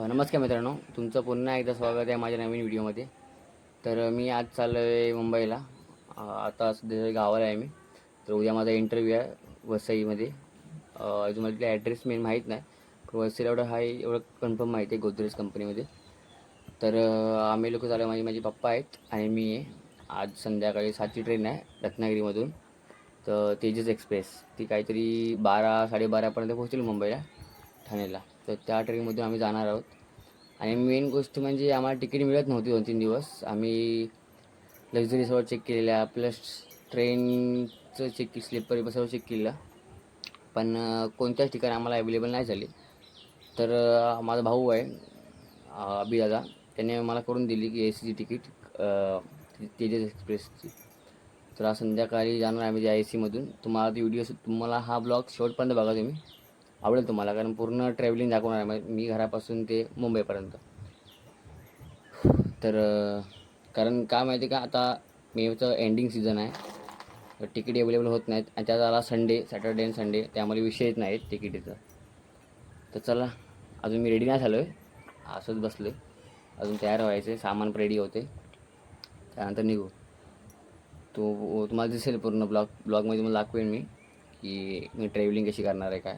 नमस्कार मित्रांनो, तुमचं पुन्हा एकदा स्वागत आहे माझ्या नवीन व्हिडिओमध्ये. तर मी आज चाललो आहे मुंबईला. आता सध्या गावाला आहे मी. तर उद्या माझा इंटरव्ह्यू आहे वसईमध्ये. अजून मला तिथला ॲड्रेस मी माहीत नाही, पण वसईला एवढं कन्फर्म माहिती आहे, गोदरेज कंपनीमध्ये. तर आम्ही लोक चालू आहे, माझे पप्पा आहेत आणि मी आहे. आज संध्याकाळी 7ची ट्रेन आहे रत्नागिरीमधून. तर तेजस एक्सप्रेस ती काहीतरी 12-12:30पर्यंत पोहोचेल मुंबईला, ठाण्याला. तर त्या ट्रेनमधून आम्ही जाणार आहोत. आणि मेन गोष्ट म्हणजे आम्हाला तिकीट मिळत नव्हती 2-3 दिवस. आम्ही लक्झरी सर्व चेक केलेल्या, प्लस ट्रेनचं स्लीपर सर्व चेक केलेलं, पण कोणत्याच ठिकाणी आम्हाला अवेलेबल नाही झाली. तर माझा भाऊ आहे अभिदादा, त्याने मला करून दिली की ACची तिकीट, तेजस एक्सप्रेसची. तर आज संध्याकाळी जाणार आम्ही त्या ACमधून. तुम्हाला हा ब्लॉग शेवटपर्यंत बघा, तुम्ही आवडेल तुम्हाला, कारण पूर्ण ट्रॅव्हलिंग दाखवणार आहे मी घरापासून ते मुंबईपर्यंत. तर कारण काय माहिती का, आता मेचं एंडिंग सीझन आहे, तिकीट अवेलेबल होत नाहीत. आणि त्यात आला सॅटर्डे आणि संडे, त्यामुळे विषयच नाही तिकीटीचा. तर चला, अजून मी रेडी नाही झालो आहे, असंच बसलो आहे. अजून तयार व्हायचं आहे, सामान रेडी होते, त्यानंतर निघू. तुम्हाला दिसेल पूर्ण ब्लॉगमध्ये मला दाखवेन मी की मी ट्रॅव्हलिंग कशी करणार आहे काय,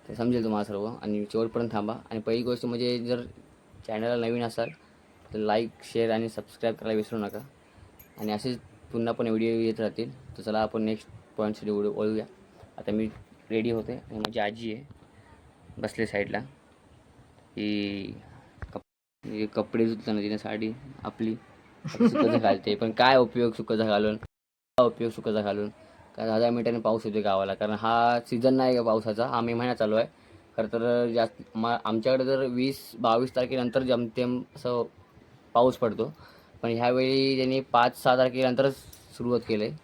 तर समजेल तुम्हाला सर्व. आणि शेवटपर्यंत थांबा. आणि पहिली गोष्ट म्हणजे, जर चॅनलला नवीन असाल तर लाईक, शेअर आणि सबस्क्राईब करायला विसरू नका. आणि असेच पुन्हा पण व्हिडिओ येत राहतील. तर चला, आपण नेक्स्ट पॉईंटसाठी वळूया. आता मी रेडी होते आणि माझी आजी आहे बसले साईडला. ही कपडे धुताना तिने साडी आपली सुकचं घालते, पण काय उपयोग सुकचं घालून, कारण 10 मिनिटांनी पाऊस येतो गावाला. कारण हा सीझन नाही का पावसाचा, हा मे महिना चालू आहे. खरं तर जास्त आमच्याकडे तर 20-22 तारखेनंतर जमतेम असं पाऊस पडतो, पण ह्यावेळी त्यांनी 5-6 तारखेनंतरच सुरुवात केली आहे.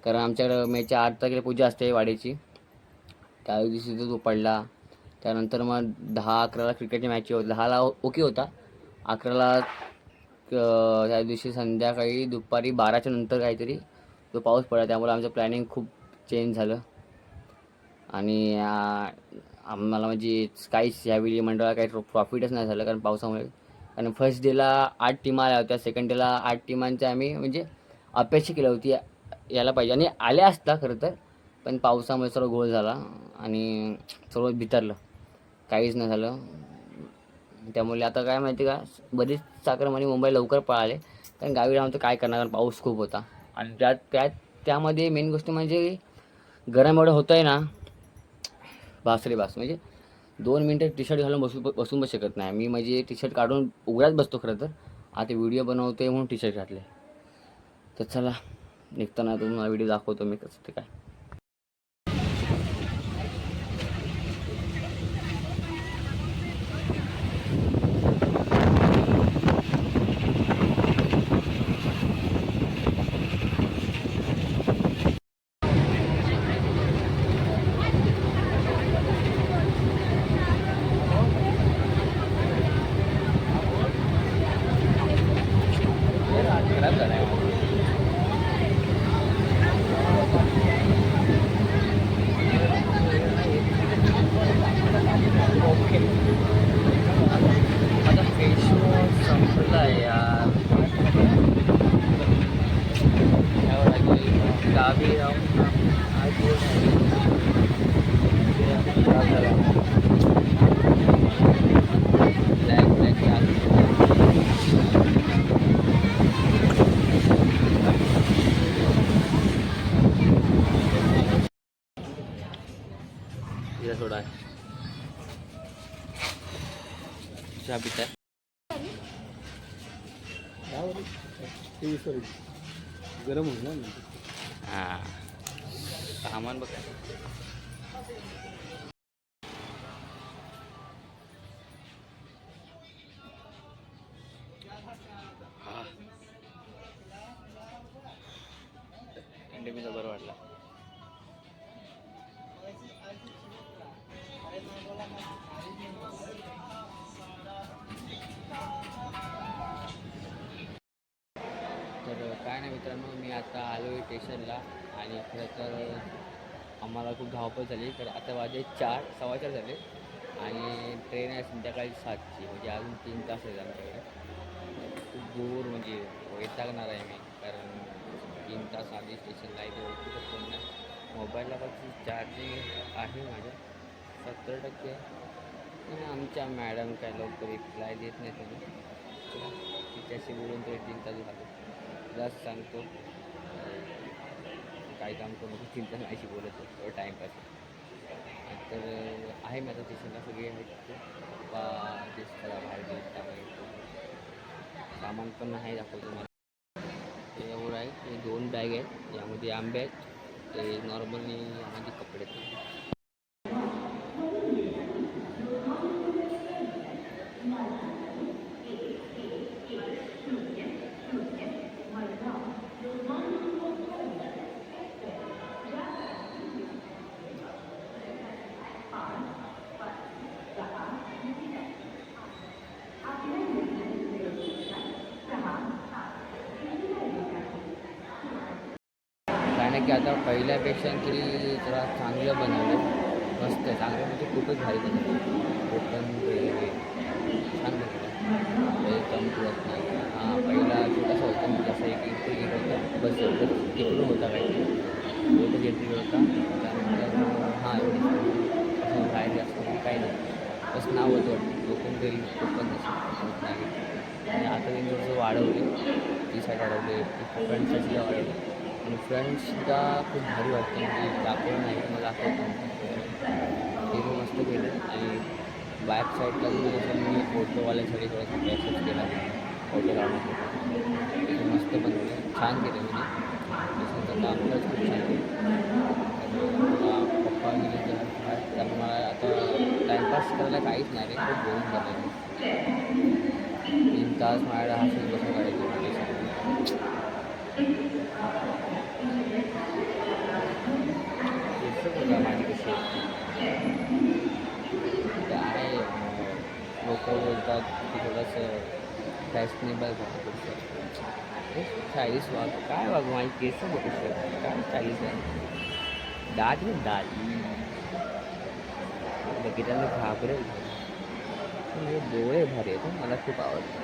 कारण आमच्याकडं मेच्या 8 तारखेला पूजा असते वाडीची, त्या दिवशी तो पडला. त्यानंतर मग 10-11ला क्रिकेटची मॅच होती. 10ला ओके होता, 11ला त्या दिवशी संध्याकाळी दुपारी 12च्या नंतर काहीतरी तो पाऊस पडला. त्यामुळे आमचं प्लॅनिंग खूप चेंज झालं. आणि आम्हाला म्हणजे काहीच ह्यावेळी मंडळाला काही प्रॉफिटच नाही झालं, कारण पावसामुळे. कारण फर्स्ट डेला 8 टीमा आल्या होत्या, सेकंड डेला 8 टीमांच्या आम्ही म्हणजे अपेक्षा केली होती यायला पाहिजे, आणि आल्या असता खरं तर, पण पावसामुळे सर्व घोळ झाला आणि सर्व बिथरलं, काहीच नाही झालं. त्यामुळे आता काय माहिती का, बरीच चाकरमानी मुंबई लवकर पळाले, कारण गावी राहून तर काय करणार, कारण पाऊस खूप होता. आणि त्यामध्ये मेन गोष्ट म्हणजे गरम एवढं होतं आहे ना, बास रे बास. म्हणजे 2 मिनटं टी शर्ट घालून बसून पण शकत नाही मी. म्हणजे टी शर्ट काढून उघड्यात बसतो खरं तर. आता व्हिडिओ बनवतोय म्हणून टी शर्ट घातले. तर चला, निघताना तुम्हाला व्हिडिओ दाखवतो मी कसं ते काय. खराब झाला आहे. ओके, आता फेस वॉश संपला आहे यार. गावी राहून आज खराब झाला. तिला थोडा चहा पिता. गरम होईल ना. हां, सामान बघा. इंडिमीचा बरं वाटला. तर काय नाही मित्रांनो, मी आता आलो आहे स्टेशनला. आणि खरं तर आम्हाला खूप धावपळ झाली, तर आता वाजे 4, 4:15 झाले. आणि ट्रेन आहे संध्याकाळी 7ची, म्हणजे अजून 3 तास आहेत आमच्याकडे. खूप दूर म्हणजे वैतागणार आहे मी, कारण 3 तास आधी स्टेशनला आहे ते ओळखू शकतो ना. मोबाईलला फक्त चार्जिंग आहे माझ्या 70% आणि आमच्या मॅडम काय लवकर रिप्लाय देत नाही तुम्ही. तिच्याशी बोलून तरी 3 तास झाले. जास्त सांगतो काही काम करू नको, 3 तास माझ्याशी बोलत होतो टाईमपास. तर आहे माझं स्टेशनला सगळे आहेत तिथे. पप्पा तेच करा बाहेर गेले त्यामुळे सामान पण आहे दाखवतो मला. ते एवढं आहे, ते 2 बॅग आहेत, यामध्ये आंबे आहेत, ते नॉर्मली यामध्ये कपडे आहेत. कारण की आता पहिल्यापेक्षा तरी जरा चांगलं बनवलं, मस्त आहे, चांगलं म्हणजे खूपच भारी बनवलं. कोकण रेल्वे छान बनवलं, एकदम पुरत नाही. हां, पहिला छोटासा होता म्हणजे असं एक एंट्री गेट होता, बस एवढं तिकडून होता काहीतरी एकच एंट्री गेट होता. त्यानंतर हां एवढंच असं बाहेर जास्त काही नाही, बस नाव होतं वाटतं कोकण रेल्वे, कोकण असं नाही. आणि आता त्यांनी थोडंसं वाढवले, ती साईड वाढवले, फ्रंट साईडला वाढवले. आणि फ्रंटसुद्धा खूप भारी वाटतं, म्हणजे दाखवलं नाही मला दाखवतो. ते मस्त केलं. आणि बॅक साईडला जसं मी फोटोवाल्यासाठी थोडासा प्रॅक्टिस केला, फोटो काढण्यासाठी ते मस्त बनवलं, छान केलं. म्हणजे तसं काम खरंच खूप छान केलं. तर पप्पा गेले तर मला आता टाईमपास करायला काहीच नाही रे, खूप बोरिंग झालं. 3 तास माझ्याकडे हसून बसून काढायचे स्टेशनला. केस बघा माझी कशी आहेत. काय लोक बोलतात की थोडंसं फॅशनेबल राहा थोडंसं, स्टायलिश वाग, काय वागू, माझी केस बघ कशी आहेत, काय स्टायलिश आहे. दाढ ना दाढ बघितल्यानं घाबरेल. म्हणजे डोळे भारी आहेत हं, मला खूप आवडतं,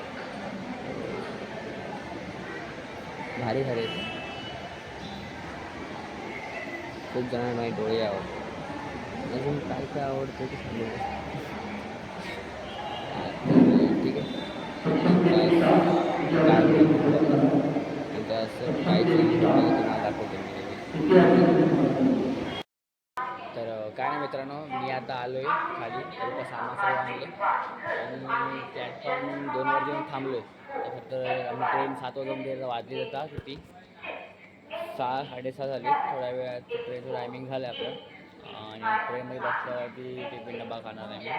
भारी भारी आहेत. खूप जणांना माझे डोळे आवडतात. अजून काय काय आवडतं ते सांगू. ठीक आहे, काय एकदा असं काय तुम्हाला दाखवतो मी. तर काय नाही मित्रांनो, मी आता आलो आहे खाली, तर सामान सर्व आणले आणि प्लॅटफॉर्म 2वर जेव्हा थांबलो आहे. तर फक्त आम्ही ट्रेन 7 वाजून वाजली जाता किती 6 साडेसहा झाली. थोड्या वेळात ट्रेनचं टायमिंग झालं आहे आपलं, आणि ट्रेनमध्ये बसल्यावरती टिफिन डबा खाणार आहे मी.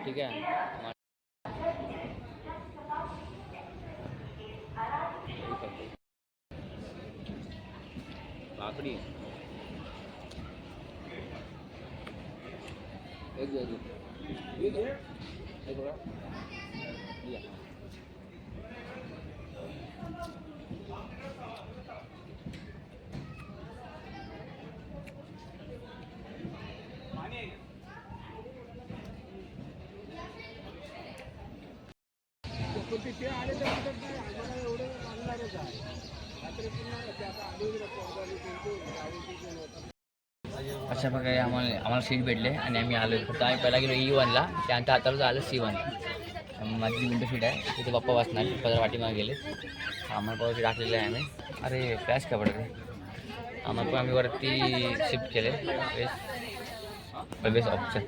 ठीक आहे. काकडी एक तिथे आले तर आम्हाला एवढं मानणारच आहे. रात्री अशा प्रकारे आम्हाला सीट भेटले आणि आम्ही आलो. फक्त आम्ही पहिला गेलो E1ला, त्यानंतर आता आलं C1. माझी जी विंडो सीट आहे तिथे पप्पा बसणार, पप्पा पाठीमागे गेले. आम्हाला पावती टाकलेलं आहे आम्ही. अरे फ्लॅश का पडते. आम्हाला पण आम्ही वरती शिफ्ट केले, बेस ऑप्शन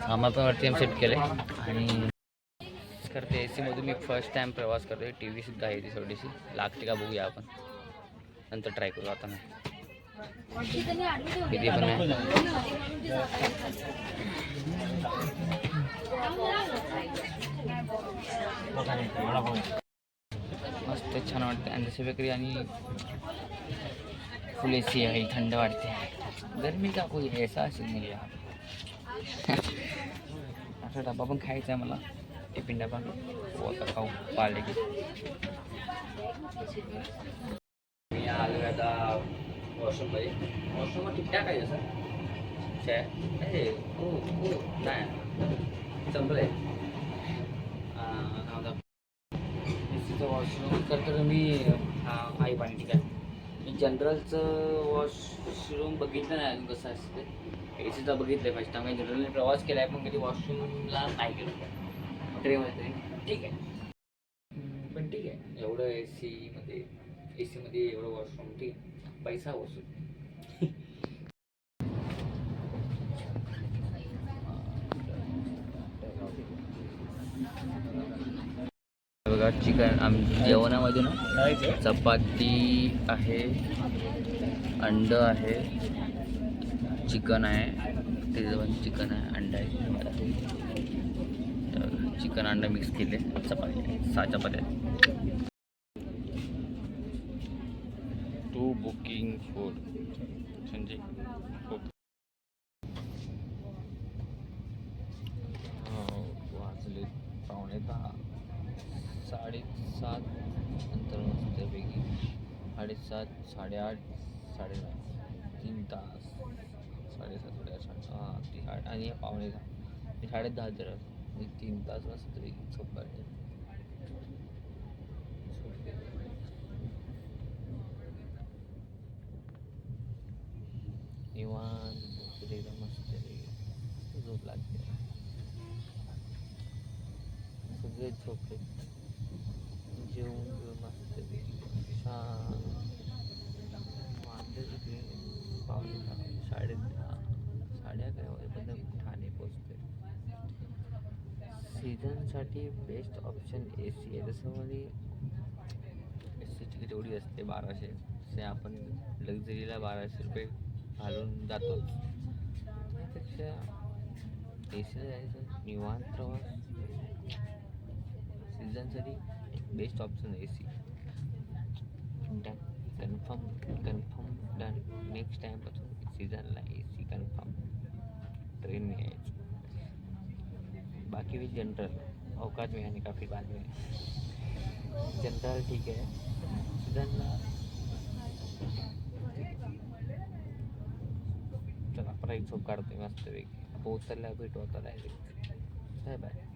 आम्हाला पण वरती आम्ही शिफ्ट केले. आणि करते AC मधून मी फर्स्ट टाईम प्रवास करतोय. TV सुद्धा आहे ती थोडीशी लागते का बघूया आपण, नंतर ट्राय करू, आता नाही. किती पण नाही. मस्त छान वाटते आणि जसे बेकरी आणि फुल AC आहे, थंड वाटते. गरमी का कोई ऐसा असेल नाही यार. असा डबा पण खायचा आहे मला, टिफिन डबा. आता खाऊ पाहिले की मी आलो आता वॉशरूममध्ये. वॉशरूमवर ठीकठाक आहे सर, विषय आहे नाही संपलंय. एसीचं वॉशरूम तर मी आई पाणी ठीक आहे. मी जनरलचं वॉशरूम बघितलं नाही अजून कसं असतं. एसीचं बघितलं फर्स्ट टाइम. जनरलने प्रवास केला आहे पण कधी वॉशरूमला नाही गेलो ट्रेनमध्ये तरी ठीक आहे. पण ठीक आहे एवढं एसीमध्ये एवढं वॉशरूम ठीक आहे. पैसा वसूल. बघा चिकन जेवणामध्ये ना चपाती आहे, अंड आहे, चिकन आहे, त्याचं पण चिकन आहे, अंड आहे. चिकन अंडा मिक्स केले, चपाती 6 चपात्या. To booking food Sanjay. वाजले 6:45, 7:30 नंतर मस्तपैकी 7:30, 8:30, 9:30 3 तास 7:30, 8:30 आणि 9:45 10:30 जरा 3 तास मस्तपैकी झोप काढते. निवांत मस्त झोप लागते. सगळे झोपले जेवून मस्त शांत. पावणे 10:30 वाजेपर्यंत ठाणे पोचते. सीझनसाठी बेस्ट ऑप्शन ए सी आहे. जसं म्हणजे ए सी तिकीट एवढी असते 1200 से आपण लक्झरीला 1200 रुपये घालून जातो. त्यापेक्षा ए सीला जायचं निवांत प्रवास. सीझनसाठी best option A C. Confirm done. Next टाईमपासून सीझनला ए सी कन्फर्म ट्रेन में यायचं. बाकी भी जनरल औकात में आने का फिर बाद में. जनरल ठीक आहे सीझनला. चला परत झोप काढतोय मस्तपैकी. पोहोचला भेटू आता डायरेक्ट. Bye bye.